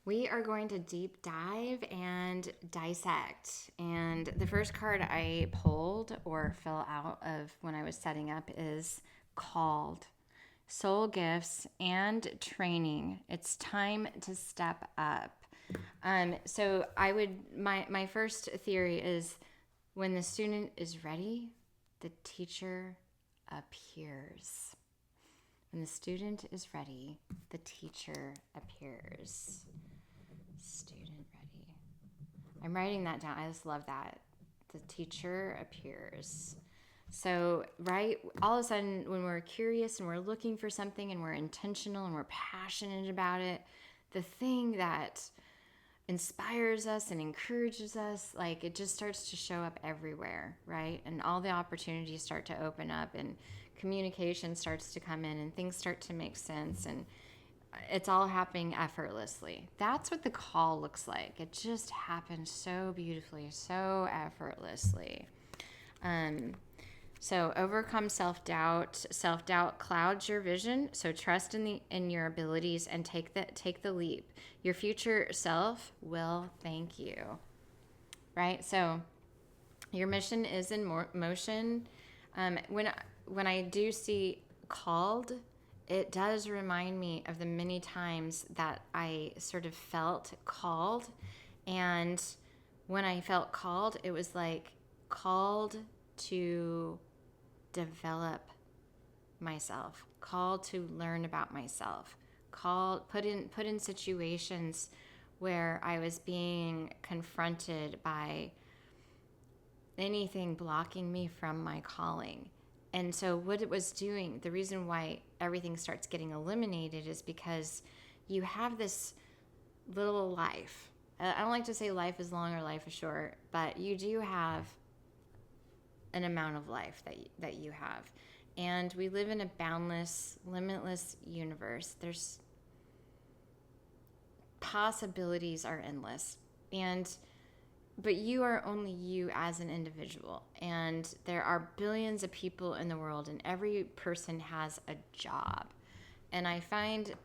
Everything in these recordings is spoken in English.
We are going to deep dive and dissect. And the first card I pulled or fell out of when I was setting up is called. Soul gifts and training. It's time to step up. So I would my first theory is when the student is ready, the teacher appears. When the student is ready, the teacher appears. Student ready. I'm writing that down. I just love that. The teacher appears. So, right, all of a sudden, when we're curious and we're looking for something and we're intentional and we're passionate about it, the thing that inspires us and encourages us, like it just starts to show up everywhere, right? And all the opportunities start to open up and communication starts to come in and things start to make sense and it's all happening effortlessly. That's what the call looks like. It just happens so beautifully, so effortlessly. So overcome self-doubt. Self-doubt clouds your vision. So trust in your abilities and take the leap. Your future self will thank you. Right? So your mission is in motion. When I do see called, it does remind me of the many times that I sort of felt called. And when I felt called, it was like called to develop myself, called to learn about myself, called put in situations where I was being confronted by anything blocking me from my calling. And so what it was doing, the reason why everything starts getting eliminated is because you have this little life. I don't like to say life is long or life is short, but you do have an amount of life that you have. And we live in a boundless, limitless universe. There's possibilities are endless. But you are only you as an individual. And there are billions of people in the world, and every person has a job. And I found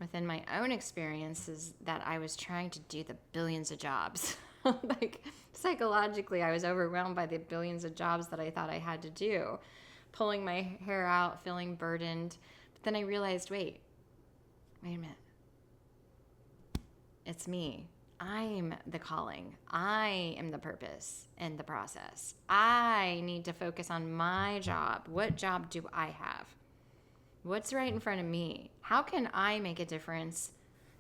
within my own experiences that I was trying to do the billions of jobs. Like psychologically, I was overwhelmed by the billions of jobs that I thought I had to do, pulling my hair out, feeling burdened. But then I realized, wait a minute. It's me. I'm the calling. I am the purpose and the process. I need to focus on my job. What job do I have? What's right in front of me? How can I make a difference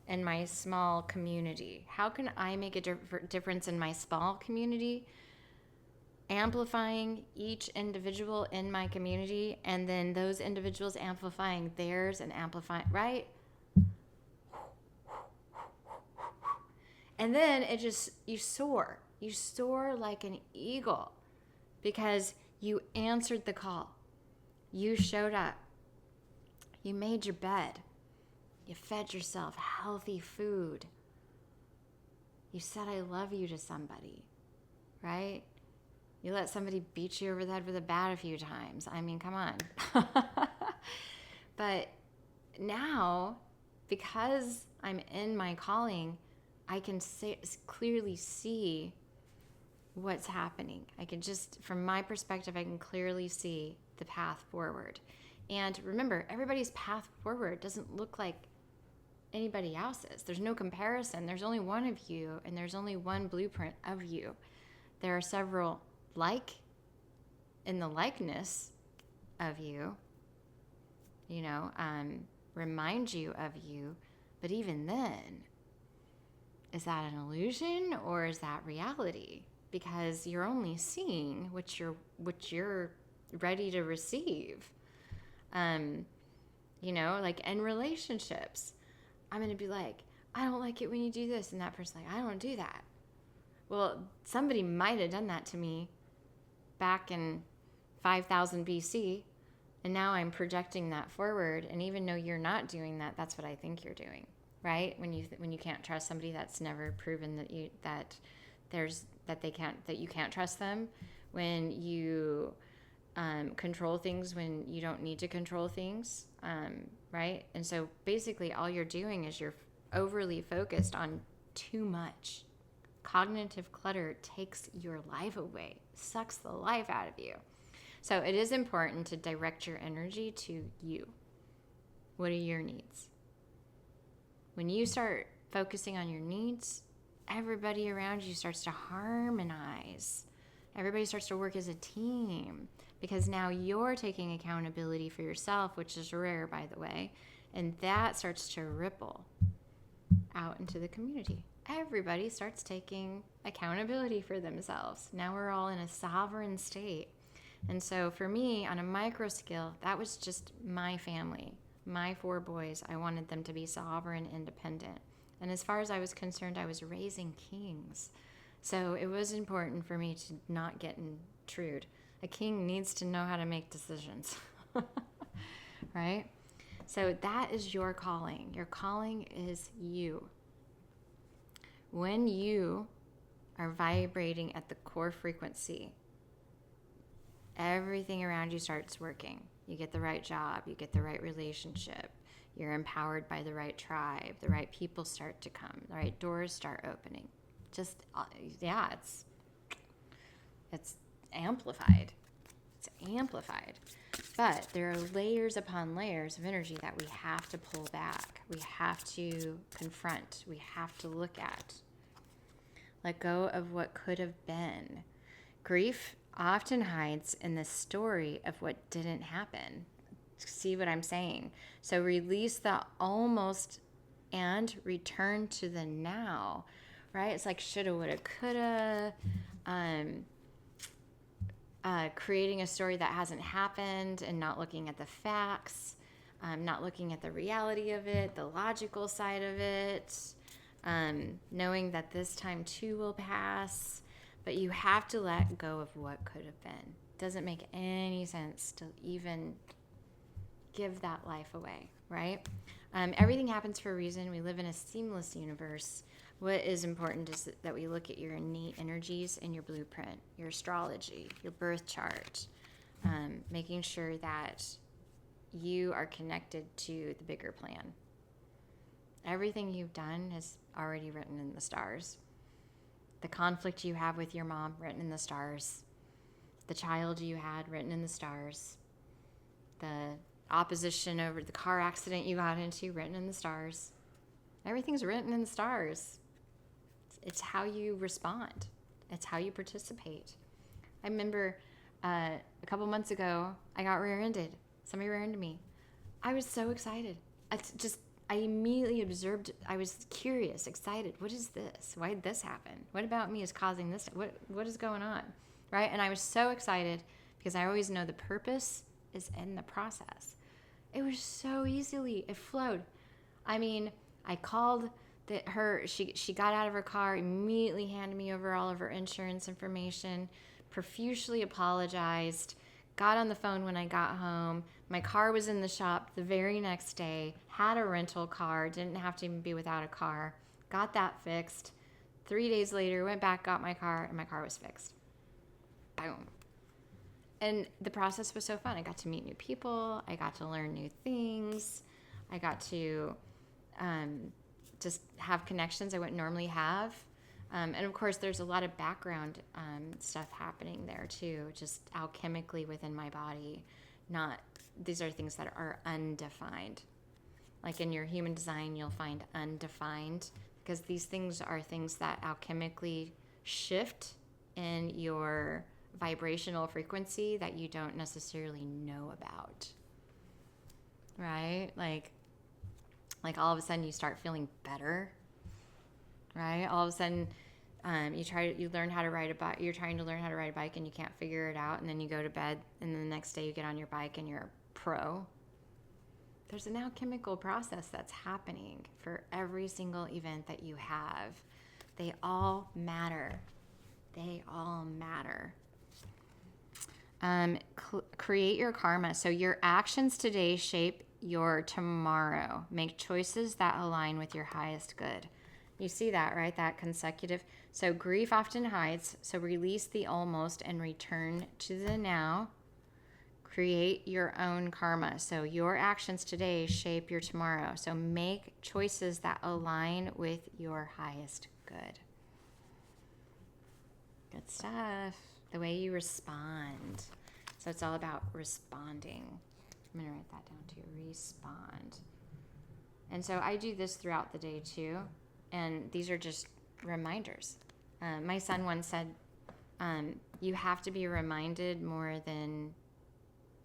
in my small community? How can I make a difference in my small community? Amplifying each individual in my community, and then those individuals amplifying theirs and amplifying, right? And then you soar like an eagle because you answered the call. You showed up. You made your bed. You fed yourself healthy food. You said, I love you to somebody, right? You let somebody beat you over the head with a bat a few times. I mean, come on. But now, because I'm in my calling, I can clearly see what's happening. I can from my perspective, I can clearly see the path forward. And remember, everybody's path forward doesn't look like anybody else's. There's no comparison. There's only one of you, and there's only one blueprint of you. There are several in the likeness of you, remind you of you. But even then, is that an illusion or is that reality? Because you're only seeing what you're ready to receive. Like in relationships, I'm going to be like, I don't like it when you do this. And that person's like, I don't do that. Well, somebody might have done that to me back in 5000 BC. And now I'm projecting that forward. And even though you're not doing that, that's what I think you're doing, right? When you can't trust somebody, that's never proven that you can't trust them. When you control things when you don't need to control things, right? And so basically all you're doing is you're overly focused on too much. Cognitive clutter takes your life away, sucks the life out of you. So it is important to direct your energy to you. What are your needs? When you start focusing on your needs, everybody around you starts to harmonize. Everybody starts to work as a team because now you're taking accountability for yourself, which is rare, by the way, and that starts to ripple out into the community. Everybody starts taking accountability for themselves. Now we're all in a sovereign state. And so for me, on a micro scale, that was just my family, my 4 boys. I wanted them to be sovereign, independent. And as far as I was concerned, I was raising kings. So it was important for me to not get intrude. A king needs to know how to make decisions, right? So that is your calling. Your calling is you. When you are vibrating at the core frequency, everything around you starts working. You get the right job, you get the right relationship, you're empowered by the right tribe, the right people start to come, the right doors start opening. Just, yeah, it's amplified. It's amplified. But there are layers upon layers of energy that we have to pull back. We have to confront. We have to look at. Let go of what could have been. Grief often hides in the story of what didn't happen. See what I'm saying? So release the almost and return to the now, right? It's like shoulda, woulda, coulda. Creating a story that hasn't happened and not looking at the facts, not looking at the reality of it, the logical side of it, knowing that this time too will pass. But you have to let go of what could have been. It doesn't make any sense to even give that life away, right? Everything happens for a reason. We live in a seamless universe. What is important is that we look at your innate energies in your blueprint, your astrology, your birth chart, making sure that you are connected to the bigger plan. Everything you've done is already written in the stars. The conflict you have with your mom, written in the stars. The child you had, written in the stars. The opposition over the car accident you got into, written in the stars. Everything's written in the stars. It's how you respond. It's how you participate. I remember a couple months ago, I got rear-ended. Somebody rear-ended me. I was so excited. I immediately observed. I was curious, excited. What is this? Why did this happen? What about me is causing this? What is going on? Right? And I was so excited because I always know the purpose is in the process. It was so easily. It flowed. I mean, I called she got out of her car, immediately handed me over all of her insurance information, profusely apologized, got on the phone when I got home. My car was in the shop the very next day, had a rental car, didn't have to even be without a car, got that fixed. 3 days later, went back, got my car, and my car was fixed. Boom. And the process was so fun. I got to meet new people. I got to learn new things. I got to just have connections I wouldn't normally have. And of course, there's a lot of background stuff happening there too, just alchemically within my body. These are things that are undefined. Like in your human design, you'll find undefined, because these things are things that alchemically shift in your vibrational frequency that you don't necessarily know about, right? Like all of a sudden you start feeling better, right? All of a sudden you learn how to ride a bike. You're trying to learn how to ride a bike and you can't figure it out, and then you go to bed, and then the next day you get on your bike and you're a pro. There's an alchemical process that's happening for every single event that you have. They all matter. They all matter. Create your karma. So your actions today shape your tomorrow. Make choices that align with your highest good. You see that, right? That consecutive. So grief often hides. So release the almost and return to the now. Create your own karma. So your actions today shape your tomorrow. So make choices that align with your highest good. Good stuff. The way you respond. So it's all about responding. I'm going to write that down too. Respond. And so I do this throughout the day too. And these are just reminders. My son once said, you have to be reminded more than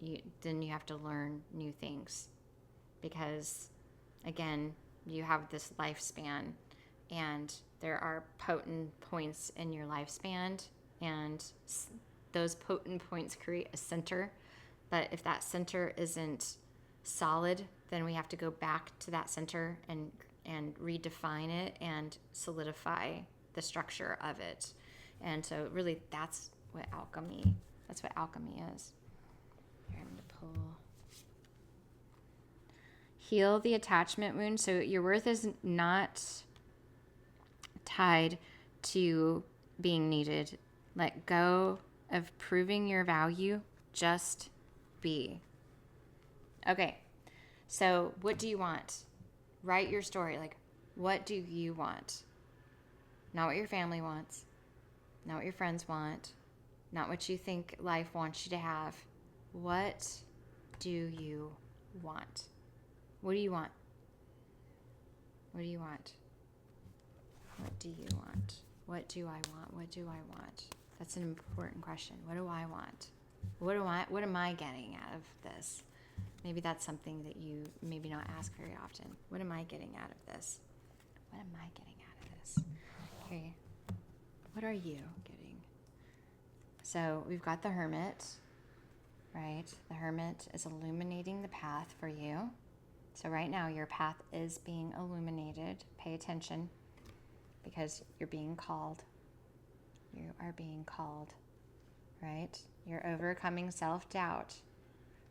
you have to learn new things. Because, again, you have this lifespan. And there are potent points in your lifespan. And those potent points create a center. But if that center isn't solid, then we have to go back to that center and redefine it and solidify the structure of it. And so really that's what alchemy is. Here, I'm going to pull. Heal the attachment wound. So your worth is not tied to being needed. Let go of proving your value. Just be. Okay. So what do you want? Write your story. Like, what do you want? Not what your family wants. Not what your friends want. Not what you think life wants you to have. What do you want? What do you want? What do you want? What do you want? What do I want? What do I want? That's an important question. What do I want? What am I getting out of this? Maybe that's something that you maybe not ask very often. What am I getting out of this? What am I getting out of this? Okay. What are you getting? So we've got the Hermit, right? The Hermit is illuminating the path for you. So right now your path is being illuminated. Pay attention because you're being called. You are being called, right? You're overcoming self-doubt.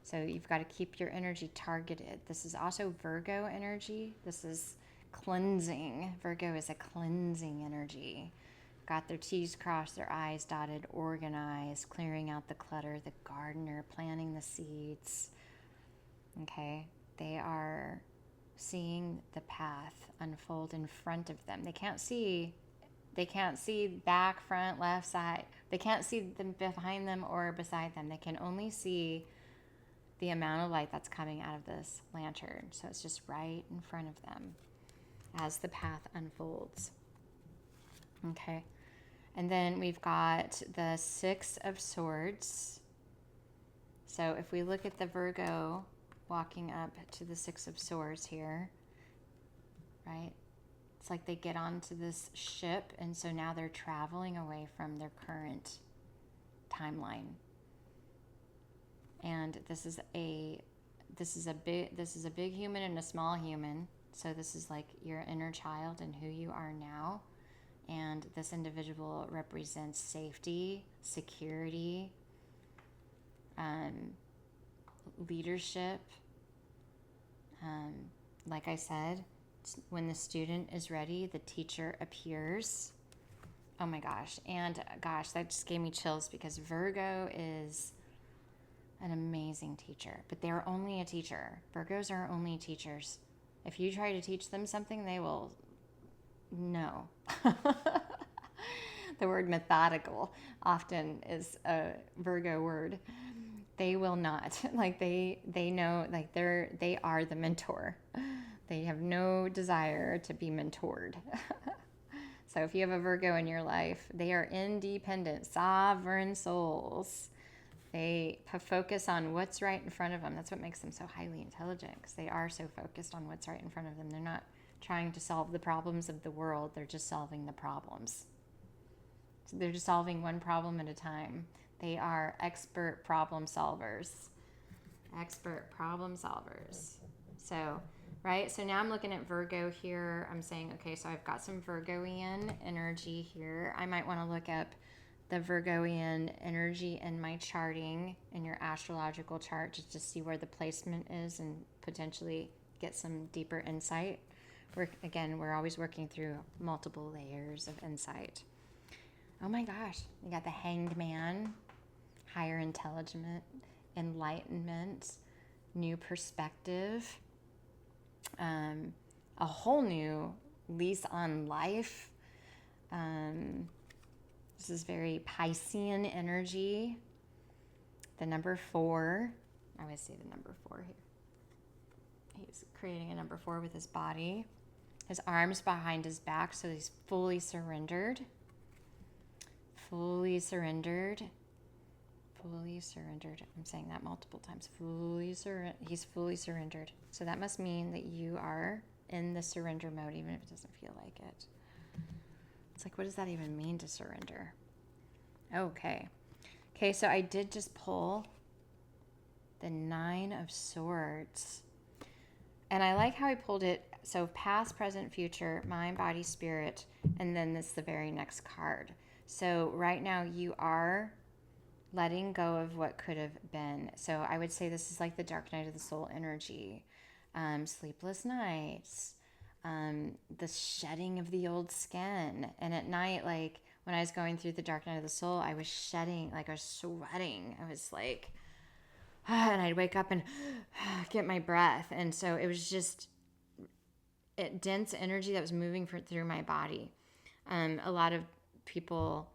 So you've got to keep your energy targeted. This is also Virgo energy. This is cleansing. Virgo is a cleansing energy. Got their T's crossed, their I's dotted, organized, clearing out the clutter, the gardener, planting the seeds. Okay? They are seeing the path unfold in front of them. They can't see back, front, left, side. They can't see them behind them or beside them. They can only see the amount of light that's coming out of this lantern. So it's just right in front of them as the path unfolds. Okay. And then we've got the Six of Swords. So if we look at the Virgo walking up to the Six of Swords here, right? It's like they get onto this ship, and so now they're traveling away from their current timeline. And this is a big human and a small human. So this is like your inner child and who you are now. And this individual represents safety, security, leadership. Like I said, when the student is ready, the teacher appears. Oh my gosh. And gosh, that just gave me chills because Virgo is an amazing teacher, but they're only a teacher. Virgos are only teachers. If you try to teach them something, they will know. The word methodical often is a Virgo word. They will not. Like they know, like they are the mentor. They have no desire to be mentored. So if you have a Virgo in your life, they are independent, sovereign souls. They focus on what's right in front of them. That's what makes them so highly intelligent, because they are so focused on what's right in front of them. They're not trying to solve the problems of the world. They're just solving the problems. So they're just solving one problem at a time. They are expert problem solvers. Expert problem solvers. So, right? So now I'm looking at Virgo here. I'm saying, okay, so I've got some Virgoian energy here. I might want to look up the Virgoian energy in my charting, in your astrological chart, just to see where the placement is and potentially get some deeper insight. We're always working through multiple layers of insight. Oh my gosh, you got the Hanged Man, higher enlightenment, new perspective, a whole new lease on life. This is very Piscean energy. The number 4, I always say the number 4 here. He's creating a number 4 with his body. His arms behind his back, so he's fully surrendered. Fully surrendered. Fully surrendered. I'm saying that multiple times. He's fully surrendered. So that must mean that you are in the surrender mode, even if it doesn't feel like it. It's like, what does that even mean to surrender? Okay. Okay, so I did just pull the 9 of Swords. And I like how I pulled it. So past, present, future, mind, body, spirit, and then this the very next card. So right now you are letting go of what could have been. So I would say this is like the dark night of the soul energy. Sleepless nights, the shedding of the old skin. And at night, like when I was going through the dark night of the soul, I was shedding, like I was sweating. I was like, and I'd wake up and get my breath. And so it was just dense energy that was moving through my body. A lot of people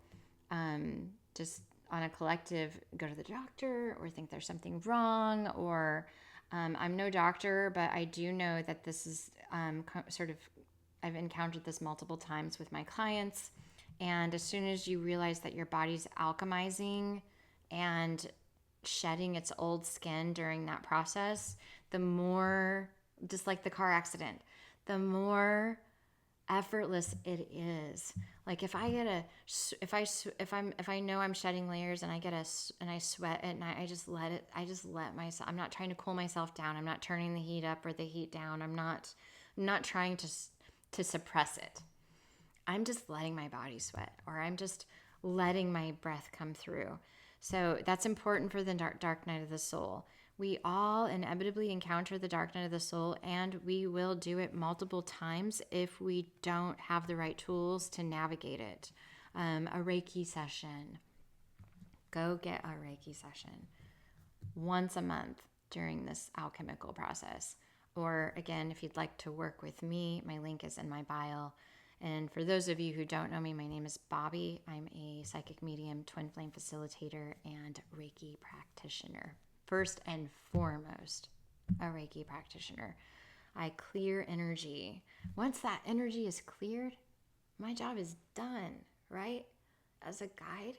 just on a collective go to the doctor or think there's something wrong, or I'm no doctor, but I do know that this is sort of, I've encountered this multiple times with my clients. And as soon as you realize that your body's alchemizing and shedding its old skin during that process, the more, just like the car accident, the more effortless it is. Like if I know I'm shedding layers and I sweat at night, I just let myself, I'm not trying to cool myself down. I'm not turning the heat up or the heat down. I'm not trying to suppress it. I'm just letting my body sweat, or I'm just letting my breath come through. So that's important for the dark night of the soul. We all inevitably encounter the dark night of the soul, and we will do it multiple times if we don't have the right tools to navigate it. A Reiki session. Go get a Reiki session once a month during this alchemical process. Or again, if you'd like to work with me, my link is in my bio. And for those of you who don't know me, my name is Bobby. I'm a psychic medium, twin flame facilitator, and Reiki practitioner. First and foremost, a Reiki practitioner. I clear energy. Once that energy is cleared, my job is done, right? As a guide,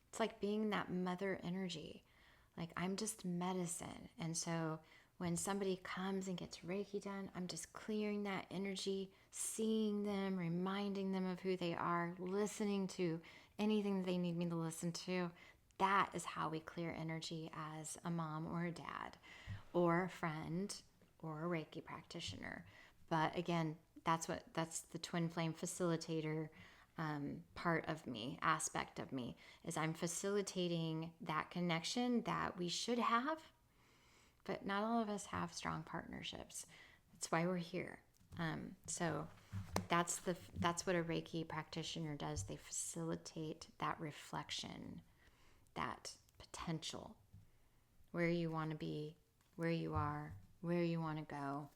it's like being that mother energy. Like I'm just medicine. And so when somebody comes and gets Reiki done, I'm just clearing that energy, seeing them, reminding them of who they are, listening to anything that they need me to listen to. That is how we clear energy as a mom or a dad or a friend or a Reiki practitioner. But again, that's the twin flame facilitator part of me, aspect of me, is I'm facilitating that connection that we should have, but not all of us have strong partnerships. That's why we're here. So that's what a Reiki practitioner does. They facilitate that reflection, that potential, where you want to be, where you are, where you want to go,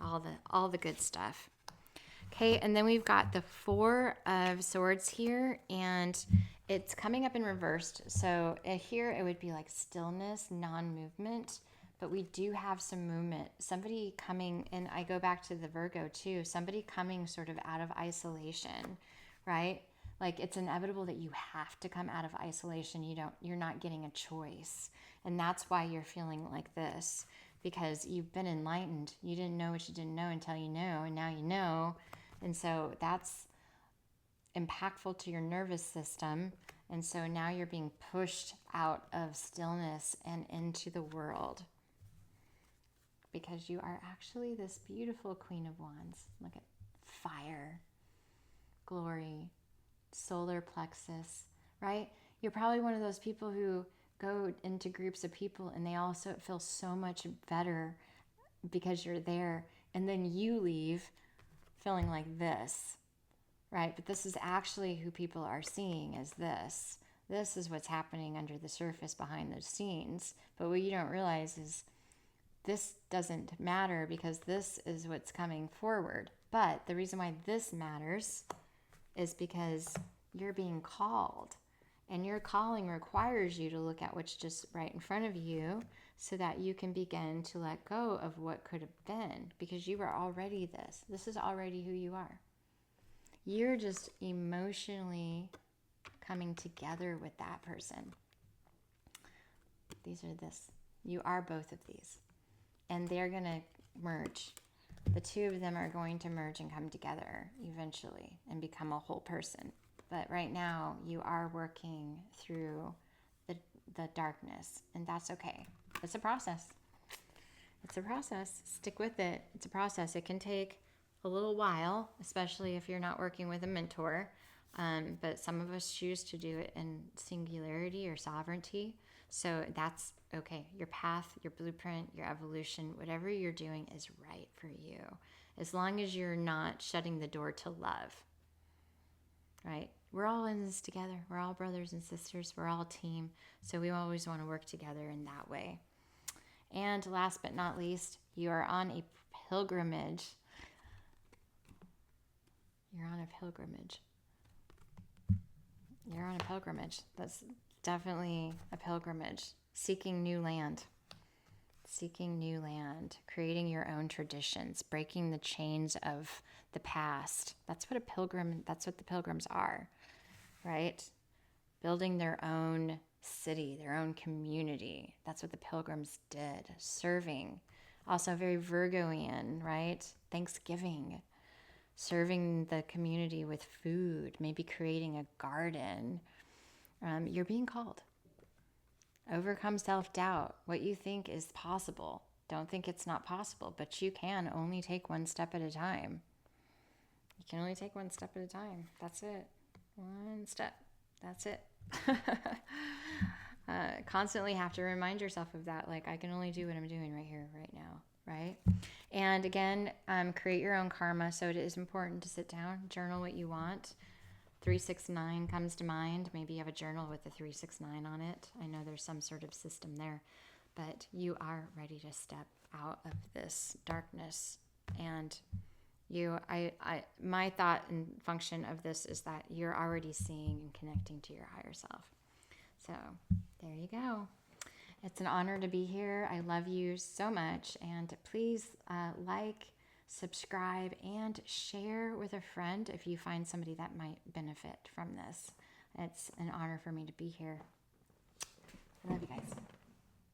all the good stuff. Okay, and then we've got the 4 of Swords here, and it's coming up in reversed. So here it would be like stillness, non-movement, but we do have some movement. Somebody coming, and I go back to the Virgo too, somebody coming sort of out of isolation, right? Like it's inevitable that you have to come out of isolation. You're not getting a choice. And that's why you're feeling like this, because you've been enlightened. You didn't know what you didn't know until you know, and now you know. And so that's impactful to your nervous system. And so now you're being pushed out of stillness and into the world, because you are actually this beautiful Queen of Wands. Look at fire, glory, solar plexus, right? You're probably one of those people who go into groups of people and they also feel so much better because you're there, and then you leave feeling like this, right? But this is actually who people are seeing as this This is what's happening under the surface behind the scenes. But what you don't realize is this doesn't matter because this is what's coming forward. But the reason why this matters is because you're being called. And your calling requires you to look at what's just right in front of you so that you can begin to let go of what could have been, because you are already this. This is already who you are. You're just emotionally coming together with that person. These are this. You are both of these. And they're going to merge. The two of them are going to merge and come together eventually and become a whole person. But right now, you are working through the darkness, and that's okay. It's a process. It's a process. Stick with it. It's a process. It can take a little while, especially if you're not working with a mentor. But some of us choose to do it in singularity or sovereignty. So that's okay. Your path, your blueprint, your evolution, whatever you're doing is right for you. As long as you're not shutting the door to love. Right? We're all in this together. We're all brothers and sisters. We're all a team. So we always want to work together in that way. And last but not least, you are on a pilgrimage. You're on a pilgrimage. You're on a pilgrimage. That's definitely a pilgrimage. Seeking new land. Seeking new land. Creating your own traditions. Breaking the chains of the past. That's what the pilgrims are, right? Building their own city, their own community. That's what the pilgrims did. Serving. Also very Virgoian, right? Thanksgiving. Serving the community with food, maybe creating a garden. You're being called. Overcome self-doubt. What you think is possible. Don't think it's not possible, but you can only take one step at a time. You can only take one step at a time. That's it. One step. That's it. Constantly have to remind yourself of that. Like, I can only do what I'm doing right here, right now. Right? And again, create your own karma. So it is important to sit down, journal what you want. 369 comes to mind. Maybe you have a journal with the 369 on it. I know there's some sort of system there, but you are ready to step out of this darkness. And my thought and function of this is that you're already seeing and connecting to your higher self. So there you go. It's an honor to be here. I love you so much. And please like, subscribe, and share with a friend if you find somebody that might benefit from this. It's an honor for me to be here. I love you guys.